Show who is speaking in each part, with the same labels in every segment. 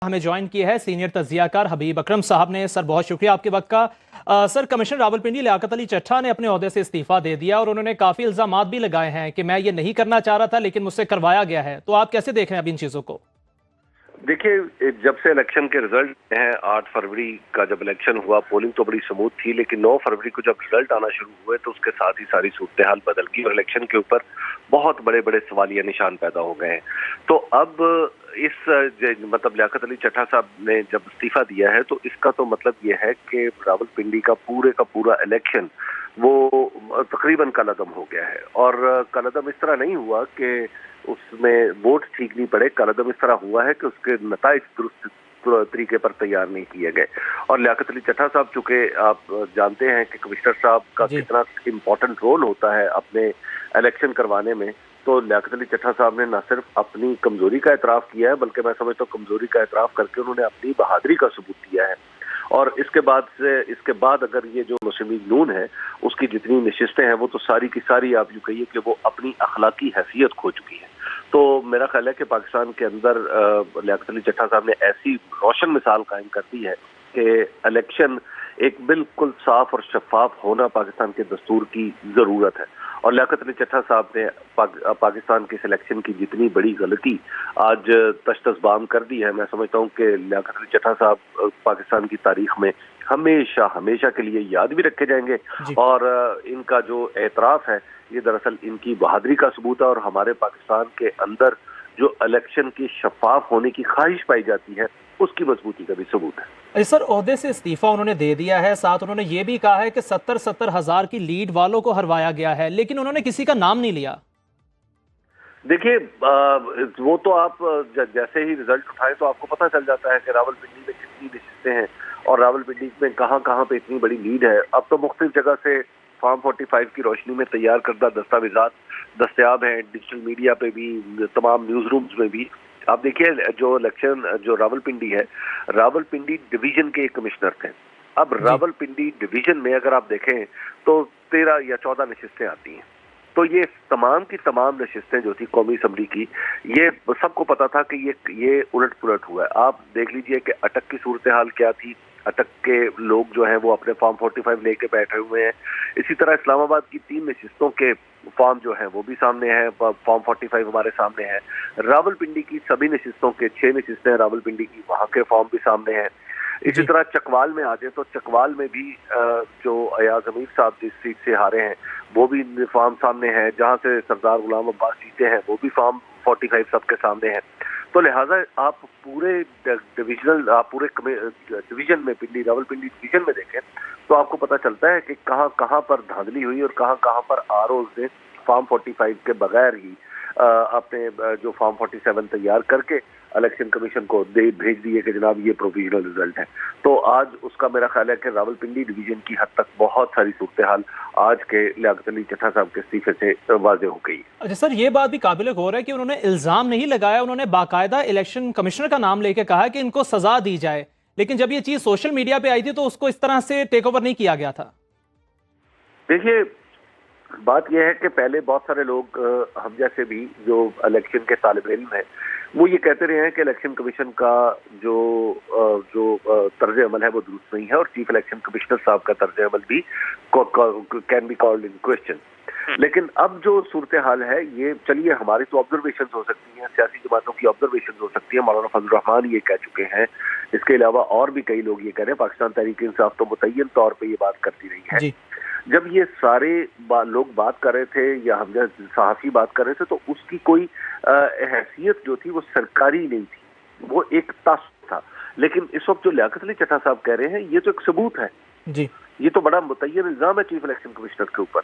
Speaker 1: हमें ज्वाइन किया है सीनियर तज्जियाकार हबीब अकरम साहब ने। सर बहुत शुक्रिया आपके वक्त का। सर कमिश्नर रावलपिंडी लियाकत अली चट्ठा ने अपने ओहदे से इस्तीफा दे दिया और उन्होंने काफी इल्जामात भी लगाए हैं कि मैं ये नहीं करना चाह रहा था लेकिन मुझसे करवाया गया है, तो आप कैसे देख रहे हैं अब इन चीजों को?
Speaker 2: देखिए, जब से इलेक्शन के रिजल्ट हैं, 8 फरवरी का जब इलेक्शन हुआ, पोलिंग तो बड़ी स्मूथ थी, लेकिन 9 फरवरी को जब रिजल्ट आना शुरू हुए तो उसके साथ ही सारी सूरत हाल बदल गई और इलेक्शन के ऊपर बहुत बड़े बड़े सवालिया निशान पैदा हो गए हैं। तो अब मतलब लियाकत अली चट्ठा साहब ने जब इस्तीफा दिया है तो इसका तो मतलब ये है कि रावलपिंडी का पूरा इलेक्शन वो तकरीबन कलअदम हो गया है। और कलअदम इस तरह नहीं हुआ कि उसमें वोट ठीक नहीं पड़े, कलअदम इस तरह हुआ है कि उसके नताइज दुरुस्त तरीके पर तैयार नहीं किए गए। और लियाकत अली चट्ठा साहब, चूंकि आप जानते हैं कि कमिश्नर साहब का कितना इम्पोर्टेंट रोल होता है अपने इलेक्शन करवाने में, तो लियाकत अली चट्ठा साहब ने न सिर्फ अपनी कमजोरी का एतराफ किया है बल्कि मैं समझता हूँ कमजोरी का एतराफ करके उन्होंने अपनी बहादुरी का सबूत दिया है। और इसके बाद अगर ये जो मुस्लिम लीग नून है उसकी जितनी नशिस्तें हैं वो तो सारी की सारी आप यूं कहिए कि वो अपनी अखलाकी हैसियत खो चुकी है। तो मेरा ख्याल है कि पाकिस्तान के अंदर लियाकत अली चट्ठा साहब ने ऐसी रोशन मिसाल कायम कर दी है कि इलेक्शन एक बिल्कुल साफ और शफाफ होना पाकिस्तान के दस्तूर की जरूरत है। और लियाकत अली चट्ठा साहब ने पाकिस्तान के सिलेक्शन की जितनी बड़ी गलती आज तश्तज़बाम कर दी है, मैं समझता हूँ कि लियाकत अली चट्ठा साहब पाकिस्तान की तारीख में हमेशा के लिए याद भी रखे जाएंगे। और इनका जो एतराफ़ है ये दरअसल इनकी बहादुरी का सबूत है और हमारे पाकिस्तान के अंदर जो इलेक्शन की शफाफ होने की ख्वाहिश पाई जाती है उसकी मजबूती का भी सबूत है।
Speaker 1: सर ओहदे से इस्तीफा उन्होंने दे दिया है, साथ उन्होंने ये भी कहा है कि 70 हज़ार की लीड वालों को हरवाया गया है, लेकिन उन्होंने किसी का नाम नहीं लिया।
Speaker 2: देखिए, वो तो आप जैसे ही रिजल्ट उठाए तो आपको पता चल जाता है कि रावलपिंडी में कितनी नशिस्तें हैं और रावलपिंडी में कहाँ पे इतनी बड़ी लीड है। अब तो मुख्तलिफ जगह से फॉर्म 45 की रोशनी में तैयार करदा दस्तावेजात दस्तयाब हैं, डिजिटल मीडिया पे भी, तमाम न्यूज रूम्स में भी। आप देखिए, जो इलेक्शन जो रावलपिंडी है, रावलपिंडी डिवीजन के कमिश्नर थे। अब रावलपिंडी डिवीजन में अगर आप देखें तो 13 या 14 नशिस्तें आती हैं। तो ये तमाम की तमाम नशिस्तें जो थी कौमी असम्बली की, ये सबको पता था कि ये उलट पुलट हुआ है। आप देख लीजिए कि अटक की सूरत हाल क्या थी। अटक के लोग जो हैं वो अपने फॉर्म 45 लेके बैठे हुए हैं। इसी तरह इस्लामाबाद की 3 नशिस्तों के फॉर्म जो है वो भी सामने है, फॉर्म 45 हमारे सामने है। रावलपिंडी की सभी नशिस्तों के 6 नशिस्तें रावलपिंडी की, वहाँ के फॉर्म भी सामने हैं। इसी तरह चकवाल में आ जाए तो चकवाल में भी जो अयाज अमीर साहब जिस सीट से हारे हैं वो भी फॉर्म सामने है। जहाँ से सरदार गुलाम अब्बास जीते हैं वो भी फॉर्म 45 सबके सामने है। तो लिहाजा आप पूरे डिवीजन में, रावलपिंडी डिवीजन में देखें तो आपको पता चलता है कि कहाँ पर धांधली हुई और कहाँ पर आरओज़ ने फॉर्म 45 के बगैर ही अपने जो फॉर्म 47 तैयार करके इलेक्शन कमीशन को भेज दिए कि जनाब ये प्रोविजनल रिजल्ट है। तो आज उसका मेरा ख्याल है कि रावलपिंडी डिवीजन की हद तक बहुत सारी सूरत हाल आज के लियाकत अली चट्ठा साहब के इस्तीफे से वाज़ेह हो गई।
Speaker 1: अच्छा सर, ये बात भी काबिल गौर है कि उन्होंने इल्जाम नहीं लगाया, उन्होंने बाकायदा इलेक्शन कमिश्नर का नाम लेके कहा कि इनको सजा दी जाए, लेकिन जब ये चीज सोशल मीडिया पे आई थी तो उसको इस तरह से टेक ओवर नहीं किया गया था।
Speaker 2: देखिए, बात यह है कि पहले बहुत सारे लोग हम जैसे भी जो इलेक्शन के तालिब इल्म है वो ये कहते रहे हैं कि इलेक्शन कमीशन का जो तर्ज अमल है वो दुरुस्त नहीं है और चीफ इलेक्शन कमिश्नर साहब का तर्ज अमल भी can be called in question. लेकिन अब जो सूरत हाल है, ये चलिए हमारी तो ऑब्जर्वेशन हो सकती हैं, सियासी जमातों की ऑब्जर्वेशन हो सकती है, मौलाना फजल रहमान ये कह चुके हैं, इसके अलावा और भी कई लोग ये कह रहे हैं, पाकिस्तान तहरीक इंसाफ तो मुतय्यन तौर पर ये बात करती रही है। जब ये सारे लोग बात कर रहे थे या हम जैसे सहाफ़ी बात कर रहे थे तो उसकी कोई हैसियत जो थी वो सरकारी नहीं थी, वो एक तासुब था। लेकिन इस वक्त जो लियाकत अली चट्ठा साहब कह रहे हैं ये तो एक सबूत है जी, ये तो बड़ा मुतय्यन इल्जाम है चीफ इलेक्शन कमिश्नर के ऊपर।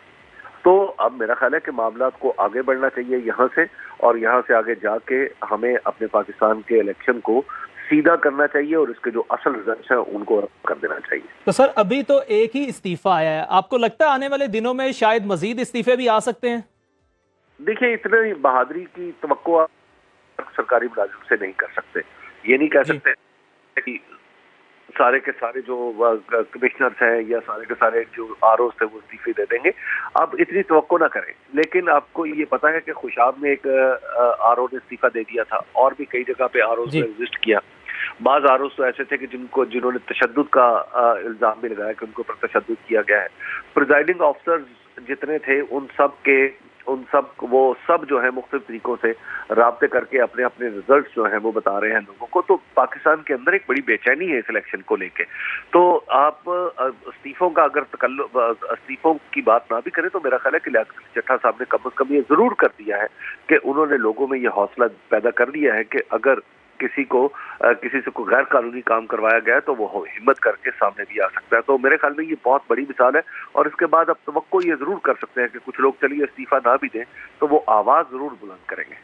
Speaker 2: तो अब मेरा ख्याल है कि मामला को आगे बढ़ना चाहिए यहाँ से, और यहाँ से आगे जाके हमें अपने पाकिस्तान के इलेक्शन को सीधा करना चाहिए और इसके जो असल रिजल्ट है उनको कर देना चाहिए।
Speaker 1: तो सर अभी तो एक ही इस्तीफा आया है, आपको लगता है आने वाले दिनों में शायद मजीद इस्तीफे भी आ सकते हैं?
Speaker 2: देखिए, इतनी बहादुरी की तवक्को सरकारी मुलाजिम से नहीं कर सकते। ये नहीं कह सकते कि सारे के सारे जो कमिश्नर्स हैं या सारे के सारे जो आरओ थे वो इस्तीफे दे देंगे। आप इतनी तवक्को ना करें। लेकिन आपको ये पता है कि खुशाब में एक आरओ ने इस्तीफा दे दिया था और भी कई जगह पे आरओ ने एग्जिस्ट किया। बाज आरोप तो ऐसे थे कि जिन्होंने तशद्दुद का इल्जाम भी लगाया कि उनको पर तशद्दुद किया गया है। प्रिजाइडिंग ऑफिसर्स जितने थे उन सब वो सब जो है मुख्तलिफ तरीकों से राब्ते करके अपने अपने रिजल्ट्स जो हैं वो बता रहे हैं लोगों को। तो पाकिस्तान के अंदर एक बड़ी बेचैनी है इस इलेक्शन को लेके। तो आप इस्तीफों का अगर इस्तीफों की बात ना भी करें तो मेरा ख्याल है कि लियाकत अली चट्टा साहब ने कम से कम ये जरूर कर दिया है कि उन्होंने लोगों में ये हौसला पैदा कर दिया है कि अगर किसी से कोई गैर कानूनी काम करवाया गया है तो वो हिम्मत करके सामने भी आ सकता है। तो मेरे ख्याल में ये बहुत बड़ी मिसाल है और इसके बाद अब तवक्को ये जरूर कर सकते हैं कि कुछ लोग चलिए इस्तीफा ना भी दें तो वो आवाज जरूर बुलंद करेंगे।